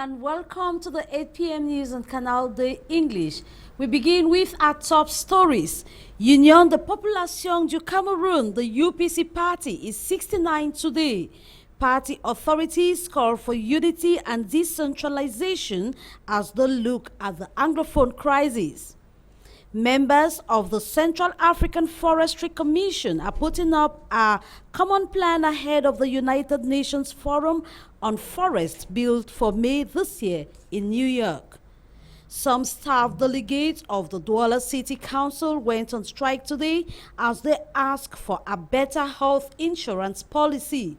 and welcome to the 8 p.m. news on Canal de English. We begin with our top stories. Union de Population du Cameroun, the UPC party, is 69 today. Party authorities call for unity and decentralization as they look at the Anglophone crisis. Members of the Central African Forestry Commission are putting up a common plan ahead of the United Nations Forum on Forests built for May this year in New York. Some staff delegates of the Douala City Council went on strike today as they ask for a better health insurance policy.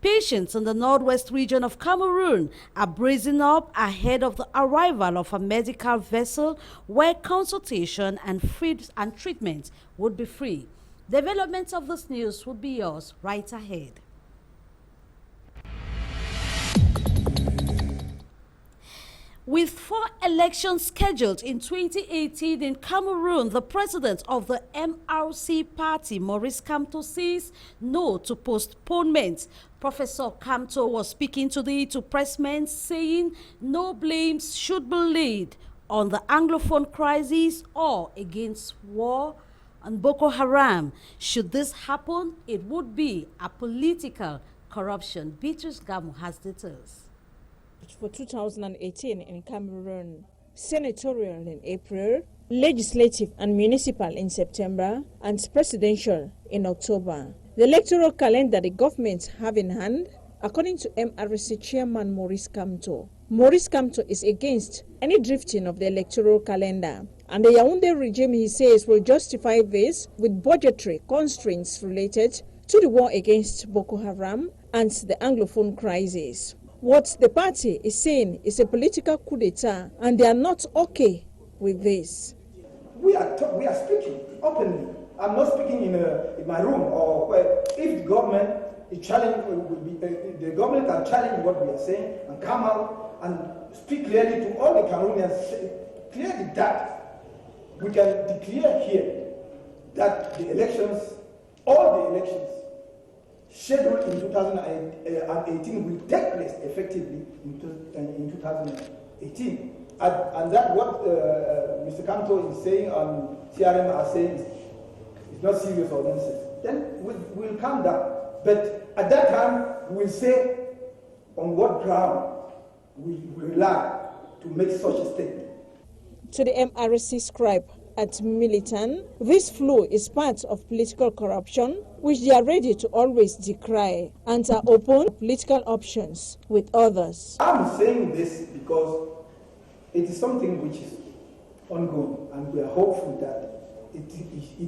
Patients in the northwest region of Cameroon are bracing up ahead of the arrival of a medical vessel where consultation and treatment would be free. Developments of this news would be yours right ahead. With 4 elections scheduled in 2018 in Cameroon, the president of the MRC party, Maurice Kamto, says no to postponement. Professor Kamto was speaking today to pressmen, saying no blames should be laid on the Anglophone crisis or against war and Boko Haram. Should this happen, it would be a political corruption. Beatrice Gamu has details. For 2018 in Cameroon, senatorial in April, legislative and municipal in September, and presidential in October. The electoral calendar the governments have in hand, according to MRC chairman Maurice Kamto. Maurice Kamto is against any drifting of the electoral calendar, and the Yaoundé regime, he says, will justify this with budgetary constraints related to the war against Boko Haram and the Anglophone crisis. What the party is saying is a political coup d'etat, and they are not okay with this. We are speaking openly. I'm not speaking in my room, or where if the government is challenging, the government can challenge what we are saying and come out and speak clearly to all the Cameroonians, clearly that we can declare here that the elections, all the elections scheduled in 2018 will take place effectively in 2018. And that what Mr. Kamto is saying on CRM are saying is not serious or nonsense. Then we'll calm down. But at that time, we'll say on what ground we rely to make such a statement. To the MRC scribe at Militan, this flow is part of political corruption, which they are ready to always decry and are open to political options with others. I'm saying this because it is something which is ongoing, and we are hopeful that it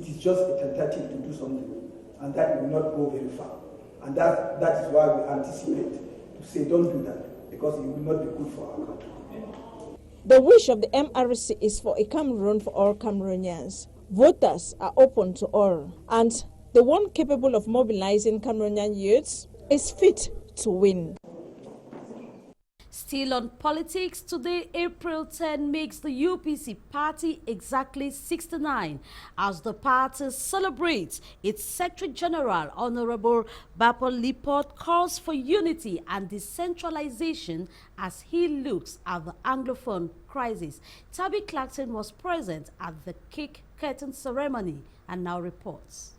is just a tentative to do something, and that will not go very far. And that is why we anticipate to say don't do that, because it will not be good for our country. The wish of the MRC is for a Cameroon for all Cameroonians. Voters are open to all, and the one capable of mobilizing Cameroonian youths is fit to win. Still on politics, today, April 10, makes the UPC party exactly 69 as the party celebrates its Secretary General, Honorable Bappo Lipot, calls for unity and decentralization as he looks at the Anglophone crisis. Tabby Clarkson was present at the cake curtain ceremony and now reports.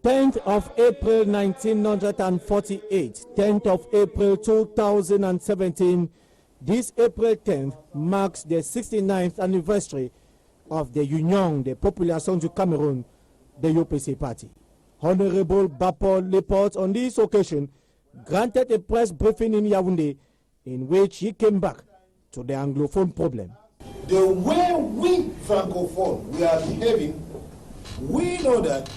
10th of April 1948, 10th of April 2017, this April 10th marks the 69th anniversary of the Union de Population du Cameroun, the UPC party. Honorable Bappo Lipot on this occasion granted a press briefing in Yaoundé in which he came back to the Anglophone problem. The way we Francophone we are behaving, we know that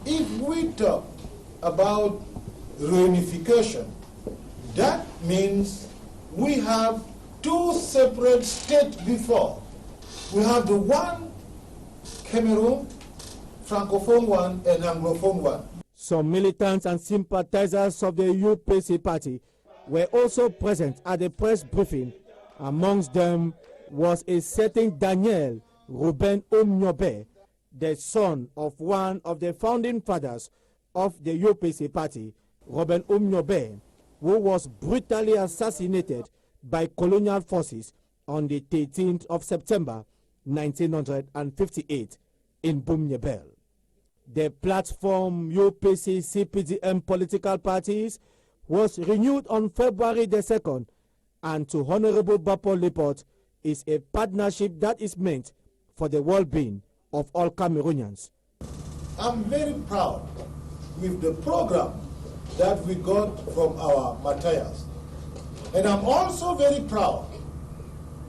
if we talk about reunification, that means we have 2 separate states before. We have the one Cameroon, Francophone one and Anglophone one. Some militants and sympathizers of the UPC party were also present at the press briefing. Amongst them was a certain Daniel Ruben Omnyobe, the son of one of the founding fathers of the UPC party, Robin Umnyobe, who was brutally assassinated by colonial forces on the 13th of September 1958 in Bumyebel. The platform UPC CPDM political parties was renewed on February the 2nd, and to Honorable Bapo Lipot is a partnership that is meant for the well-being of all Cameroonians. I'm very proud with the program that we got from our Matthias. And I'm also very proud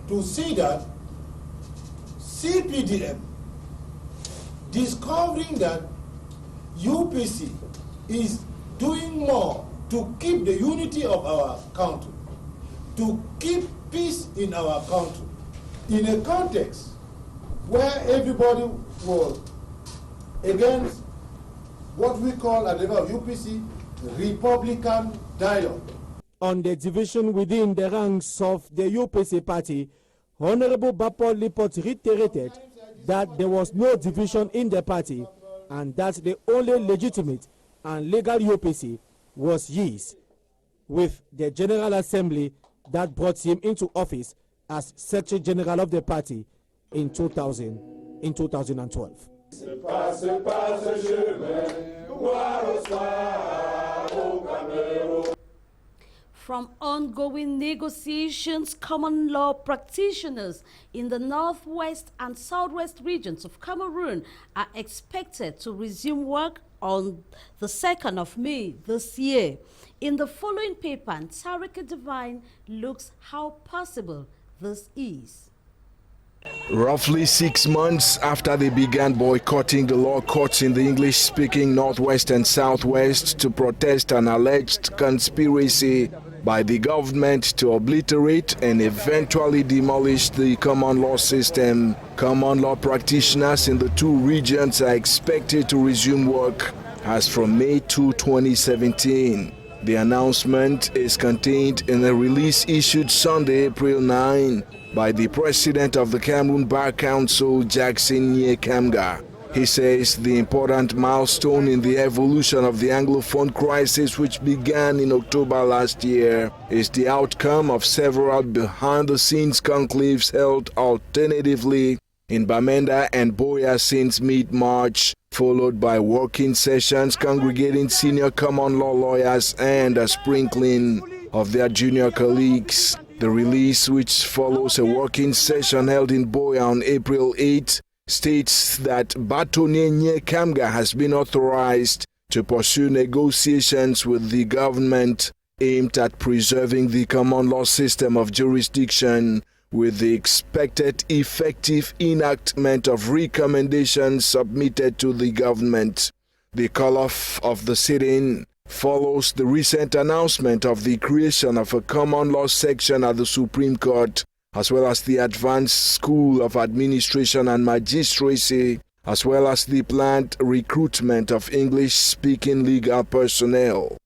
to see that CPDM discovering that UPC is doing more to keep the unity of our country, to keep peace in our country, in a context where everybody was against what we at the level of UPC, Republican dialogue. On the division within the ranks of the UPC party, Honorable Bapo Lipot reiterated that there was no division in the party and that the only legitimate and legal UPC was his, with the General Assembly that brought him into office as Secretary General of the party in 2012. From ongoing negotiations, common law practitioners in the northwest and southwest regions of Cameroon are expected to resume work on the 2nd of May this year. In the following paper, Tarek Divine looks how possible this is. Roughly 6 months after they began boycotting the law courts in the English-speaking Northwest and Southwest to protest an alleged conspiracy by the government to obliterate and eventually demolish the common law system, common law practitioners in the two regions are expected to resume work as from May 2, 2017. The announcement is contained in a release issued Sunday, April 9, by the president of the Cameroon Bar Council, Jackson Nye Kamga. He says the important milestone in the evolution of the Anglophone crisis, which began in October last year, is the outcome of several behind-the-scenes conclaves held alternatively in Bamenda and Boya since mid-March, followed by working sessions congregating senior common law lawyers and a sprinkling of their junior colleagues. The release, which follows a working session held in Boya on April 8, states that Batonye Nye Kamga has been authorized to pursue negotiations with the government aimed at preserving the common law system of jurisdiction with the expected effective enactment of recommendations submitted to the government. The call-off of the sitting follows the recent announcement of the creation of a common law section at the Supreme Court, as well as the Advanced School of Administration and Magistracy, as well as the planned recruitment of English-speaking legal personnel.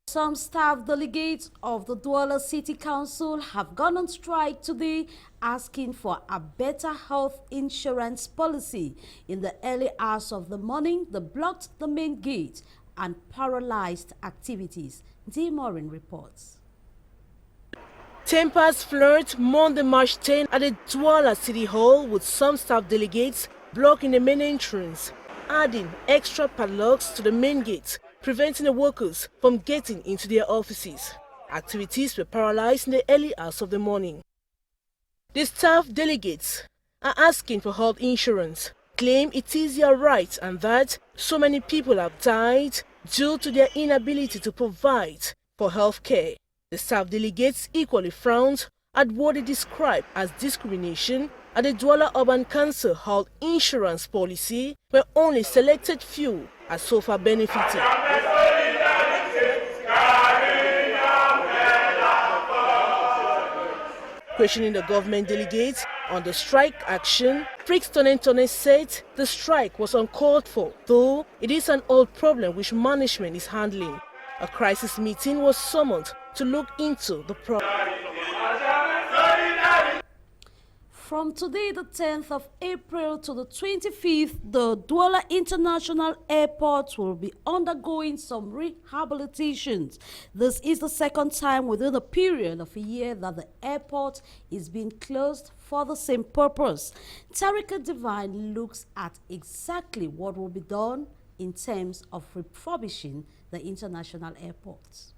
Some staff delegates of the Douala City Council have gone on strike today, asking for a better health insurance policy. In the early hours of the morning, they blocked the main gate and paralyzed activities. D. Morin reports. Tempers flared Monday, March 10 at the Douala City Hall, with some staff delegates blocking the main entrance, adding extra padlocks to the main gate, preventing the workers from getting into their offices. Activities were paralyzed in the early hours of the morning. The staff delegates are asking for health insurance, claim it is their right and that so many people have died due to their inability to provide for health care. The staff delegates equally frowned at what they describe as discrimination at the Douala Urban Council health insurance policy, where only selected few are so far benefited. Questioning the government delegates on the strike action, Frix Tonentone said the strike was uncalled for, though it is an old problem which management is handling. A crisis meeting was summoned to look into the problem. From today, the 10th of April to the 25th, the Douala International Airport will be undergoing some rehabilitations. This is the second time within a period of a year that the airport is being closed for the same purpose. Tarika Divine looks at exactly what will be done in terms of refurbishing the international airports.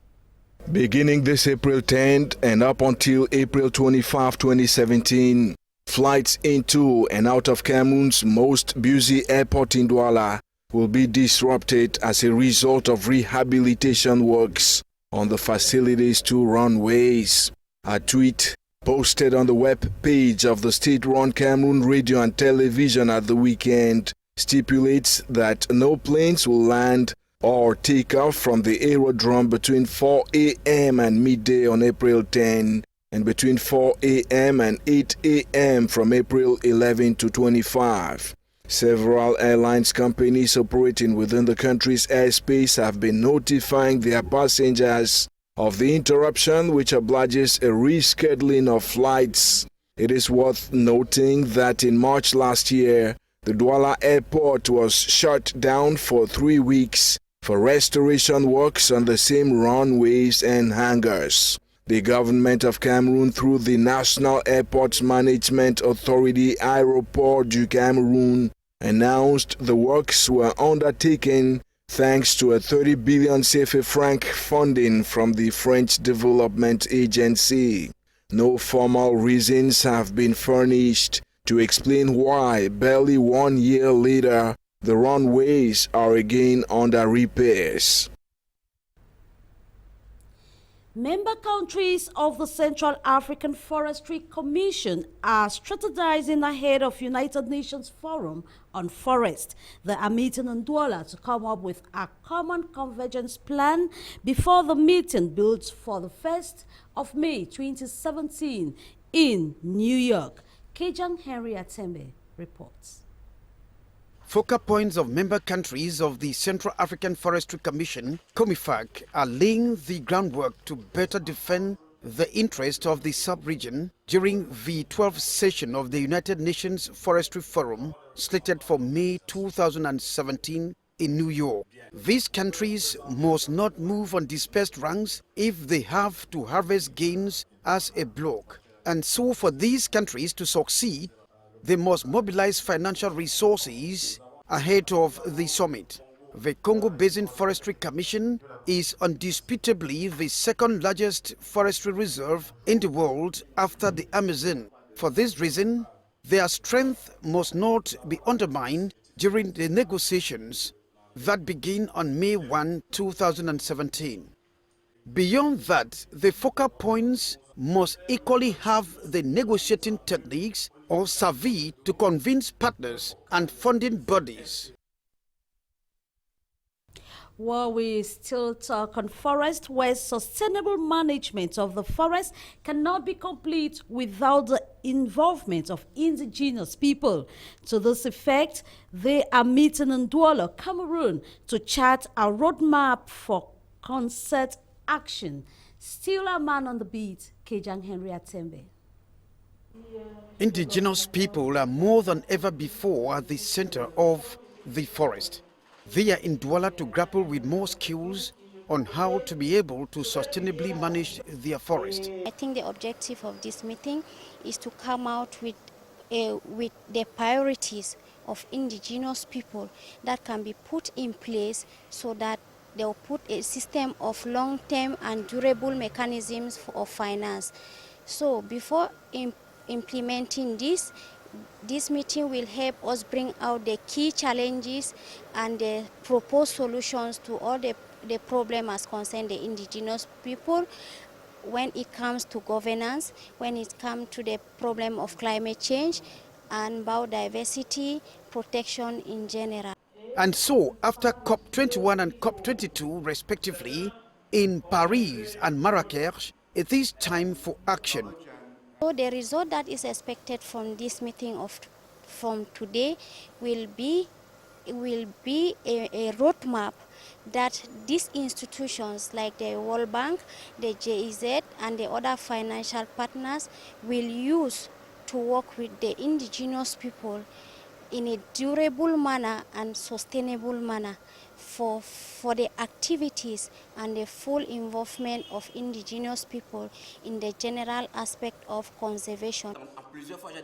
Beginning this April 10th and up until April 25, 2017, flights into and out of Cameroon's most busy airport in Douala will be disrupted as a result of rehabilitation works on the facility's two runways. A tweet posted on the web page of the state-run Cameroon Radio and Television at the weekend stipulates that no planes will land or take off from the aerodrome between 4 a.m. and midday on April 10 and between 4 a.m. and 8 a.m. from April 11 to 25. Several airlines companies operating within the country's airspace have been notifying their passengers of the interruption, which obliges a rescheduling of flights. It is worth noting that in March last year, the Douala airport was shut down for 3 weeks for restoration works on the same runways and hangars. The government of Cameroon, through the National Airports Management Authority Aéroport du Cameroun, announced the works were undertaken thanks to a 30 billion CFA franc funding from the French Development Agency. No formal reasons have been furnished to explain why, barely 1 year later, the runways are again under repairs. Member countries of the Central African Forestry Commission are strategizing ahead of United Nations Forum on Forest. They are meeting in Douala to come up with a common convergence plan before the meeting built for the 1st of May 2017 in New York. Kejang Henry Atembe reports. Focal points of member countries of the Central African Forestry Commission, COMIFAC, are laying the groundwork to better defend the interest of the sub-region during the 12th session of the United Nations Forestry Forum, slated for May 2017 in New York. These countries must not move on dispersed ranks if they have to harvest gains as a bloc. And so for these countries to succeed, they must mobilize financial resources ahead of the summit. The Congo Basin Forestry Commission is undisputably the second largest forestry reserve in the world after the Amazon. For this reason, their strength must not be undermined during the negotiations that begin on May 1, 2017. Beyond that, the focal points must equally have the negotiating techniques or savvy to convince partners and funding bodies. While we still talk on forest, where sustainable management of the forest cannot be complete without the involvement of indigenous people. To this effect, they are meeting in Douala, Cameroon, to chart a roadmap for concert action. Still a man on the beat, Kejang Henry Atembe. Indigenous people are more than ever before at the center of the forest. They are in Douala to grapple with more skills on how to be able to sustainably manage their forest. I think the objective of this meeting is to come out with the priorities of indigenous people that can be put in place so that they'll put a system of long-term and durable mechanisms of finance. So before implementing this meeting will help us bring out the key challenges and the proposed solutions to all the problems as concern the indigenous people when it comes to governance, when it comes to the problem of climate change and biodiversity protection in general. And so, after COP21 and COP22 respectively, in Paris and Marrakech, it is time for action. So the result that is expected from this meeting from today will be a roadmap that these institutions like the World Bank, the GIZ and the other financial partners will use to work with the indigenous people in a durable manner and sustainable manner for the activities and the full involvement of indigenous people in the general aspect of conservation.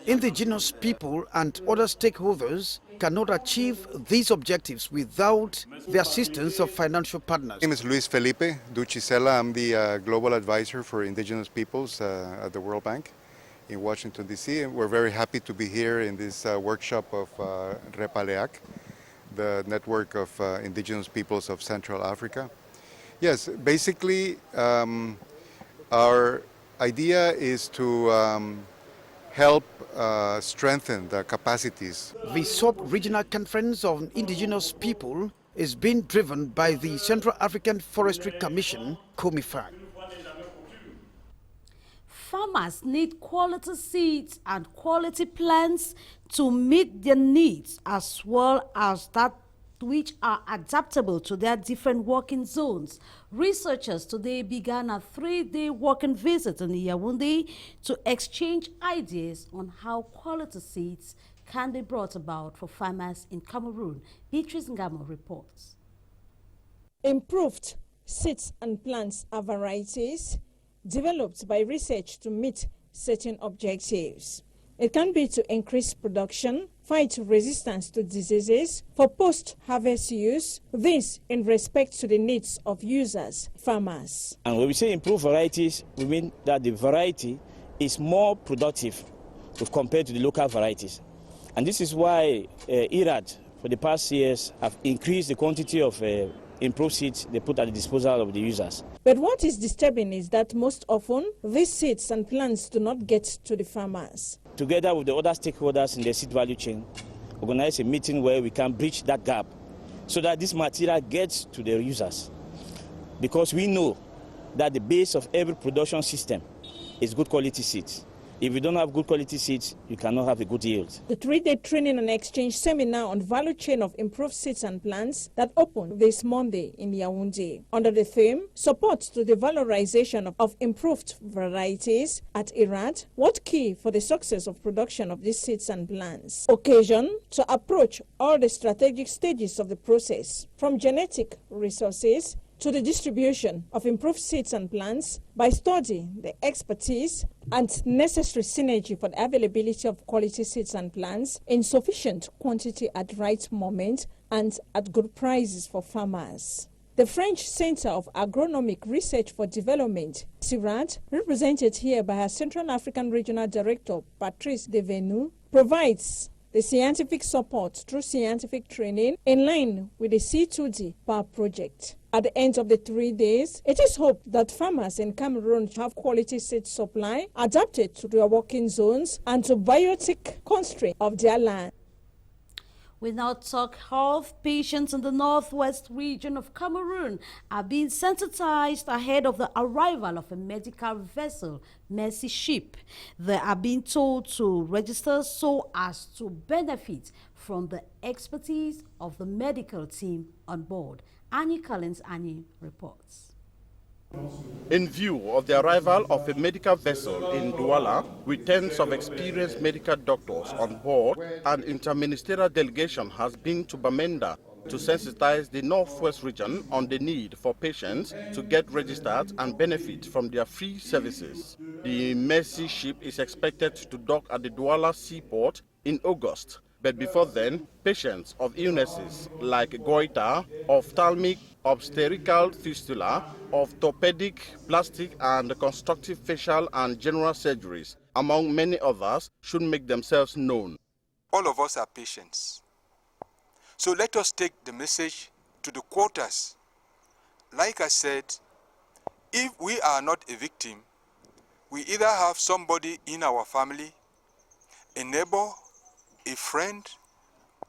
Indigenous people and other stakeholders cannot achieve these objectives without the assistance of financial partners. My name is Luis Felipe Duchisela. I'm the Global Advisor for Indigenous Peoples at the World Bank in Washington, D.C. And we're very happy to be here in this workshop of Repaleac, the network of indigenous peoples of Central Africa. Yes, basically our idea is to help strengthen the capacities. The sub-regional conference of indigenous people is being driven by the Central African Forestry Commission, COMIFAC. Farmers need quality seeds and quality plants to meet their needs, as well as that which are adaptable to their different working zones. Researchers today began a 3-day working visit in Yaoundé to exchange ideas on how quality seeds can be brought about for farmers in Cameroon. Beatrice Ngamo reports. Improved seeds and plants are varieties developed by research to meet certain objectives. It can be to increase production, fight resistance to diseases for post-harvest use, this in respect to the needs of users, farmers. And when we say improve varieties, we mean that the variety is more productive if compared to the local varieties. And this is why IRAD, for the past years, have increased the quantity of improved seeds they put at the disposal of the users. But what is disturbing is that most often, these seeds and plants do not get to the farmers. Together with the other stakeholders in the seed value chain, organize a meeting where we can bridge that gap so that this material gets to the users. Because we know that the base of every production system is good quality seeds. If you don't have good quality seeds, you cannot have a good yield. The 3-day training and exchange seminar on value chain of improved seeds and plants that opened this Monday in Yaoundé under the theme, support to the valorization of improved varieties at IRAD, what key for the success of production of these seeds and plants? Occasion to approach all the strategic stages of the process, from genetic resources to the distribution of improved seeds and plants by studying the expertise and necessary synergy for the availability of quality seeds and plants in sufficient quantity at right moment and at good prices for farmers. The French Center of Agronomic Research for Development, CIRAD, represented here by her Central African Regional Director, Patrice Devenu, provides the scientific support through scientific training in line with the C2D PAR project. At the end of the 3 days, it is hoped that farmers in Cameroon have quality seed supply adapted to their working zones and to biotic constraints of their land. We now talk health. Patients in the northwest region of Cameroon are being sensitized ahead of the arrival of a medical vessel, Mercy Ship. They are being told to register so as to benefit from the expertise of the medical team on board. Annie Collins reports. In view of the arrival of a medical vessel in Douala with tens of experienced medical doctors on board, an interministerial delegation has been to Bamenda to sensitize the northwest region on the need for patients to get registered and benefit from their free services. The Mercy Ship is expected to dock at the Douala seaport in August. But before then, patients of illnesses like goiter, ophthalmic, obstetrical fistula, orthopedic, plastic and constructive facial and general surgeries, among many others, should make themselves known. All of us are patients. So let us take the message to the quarters. Like I said, if we are not a victim, we either have somebody in our family, a neighbor, a friend,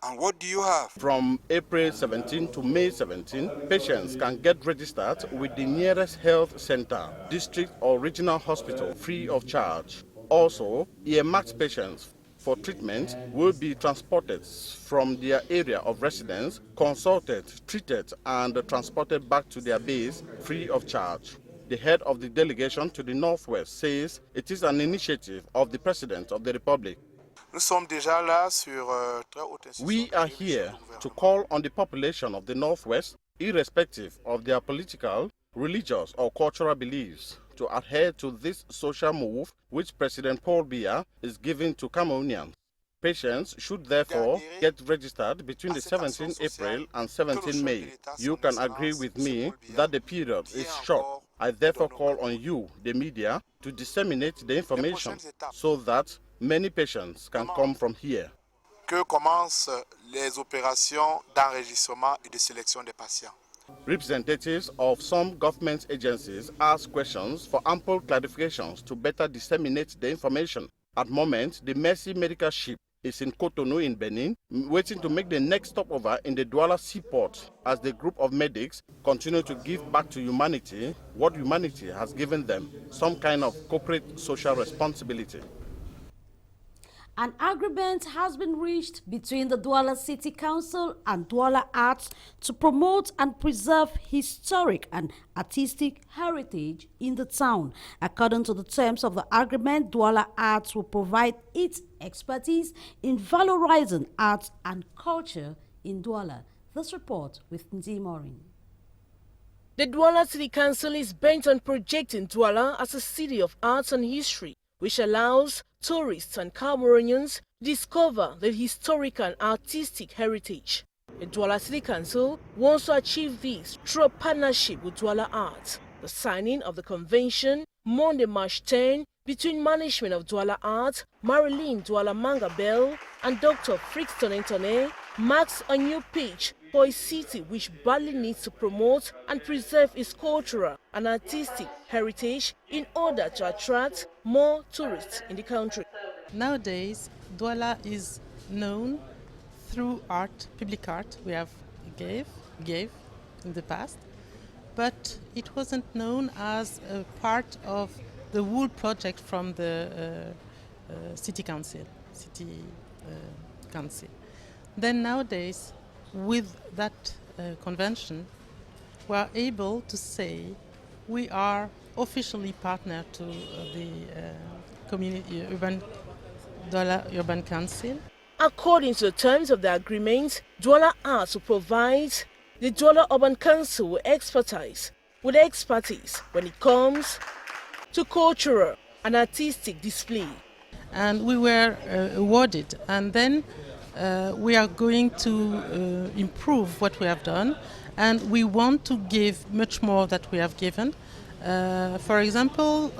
and what do you have? From April 17 to May 17, patients can get registered with the nearest health center, district or regional hospital free of charge. Also, earmarked patients for treatment will be transported from their area of residence, consulted, treated, and transported back to their base free of charge. The head of the delegation to the Northwest says it is an initiative of the President of the Republic. We are here to call on the population of the Northwest, irrespective of their political, religious or cultural beliefs, to adhere to this social move which President Paul Biya is giving to Cameroonians. Patients should therefore get registered between the 17th April and 17 May. You can agree with me that the period is short. I therefore call on you, the media, to disseminate the information so that many patients can come from here. Que commencent les opérations d'enregistrement et de sélection des patients. Representatives of some government agencies ask questions for ample clarifications to better disseminate the information. At the moment, the Mercy medical ship is in Cotonou in Benin, waiting to make the next stopover in the Douala seaport as the group of medics continue to give back to humanity what humanity has given them, some kind of corporate social responsibility. An agreement has been reached between the Douala City Council and Douala Arts to promote and preserve historic and artistic heritage in the town. According to the terms of the agreement, Douala Arts will provide its expertise in valorizing art and culture in Douala. This report with Ndi Morin. The Douala City Council is bent on projecting Douala as a city of arts and history, which allows tourists and Cameroonians to discover the historical and artistic heritage. The Douala City Council wants to achieve this through a partnership with Douala Arts. The signing of the convention, Monday, March 10, between management of Douala Arts, Marilyn Douala Mangabel, and Dr. Frixton Antone, marks a new page for a city which badly needs to promote and preserve its cultural and artistic heritage in order to attract more tourists in the country. Nowadays, Douala is known through art, public art we have gave in the past, but it wasn't known as a part of the whole project from the city council. Then nowadays, with that convention, we are able to say we are officially partner to the Douala Urban Council. According to the terms of the agreement, Douala Arts will provide the Douala Urban Council with expertise when it comes to cultural and artistic display. And we were awarded, and then we are going to improve what we have done, and we want to give much more that we have given. For example,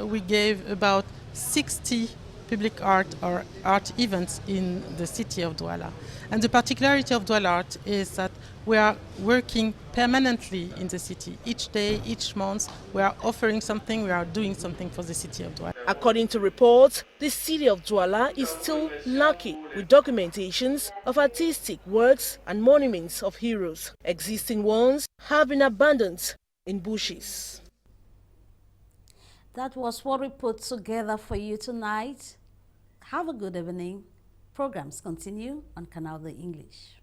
we gave about 60 public art or art events in the city of Douala. And the particularity of Douala Art is that we are working permanently in the city. Each day, each month, we are offering something, we are doing something for the city of Douala. According to reports, the city of Douala is still lacking with documentations of artistic works and monuments of heroes. Existing ones have been abandoned in bushes. That was what we put together for you tonight. Have a good evening. Programs continue on Canal the English.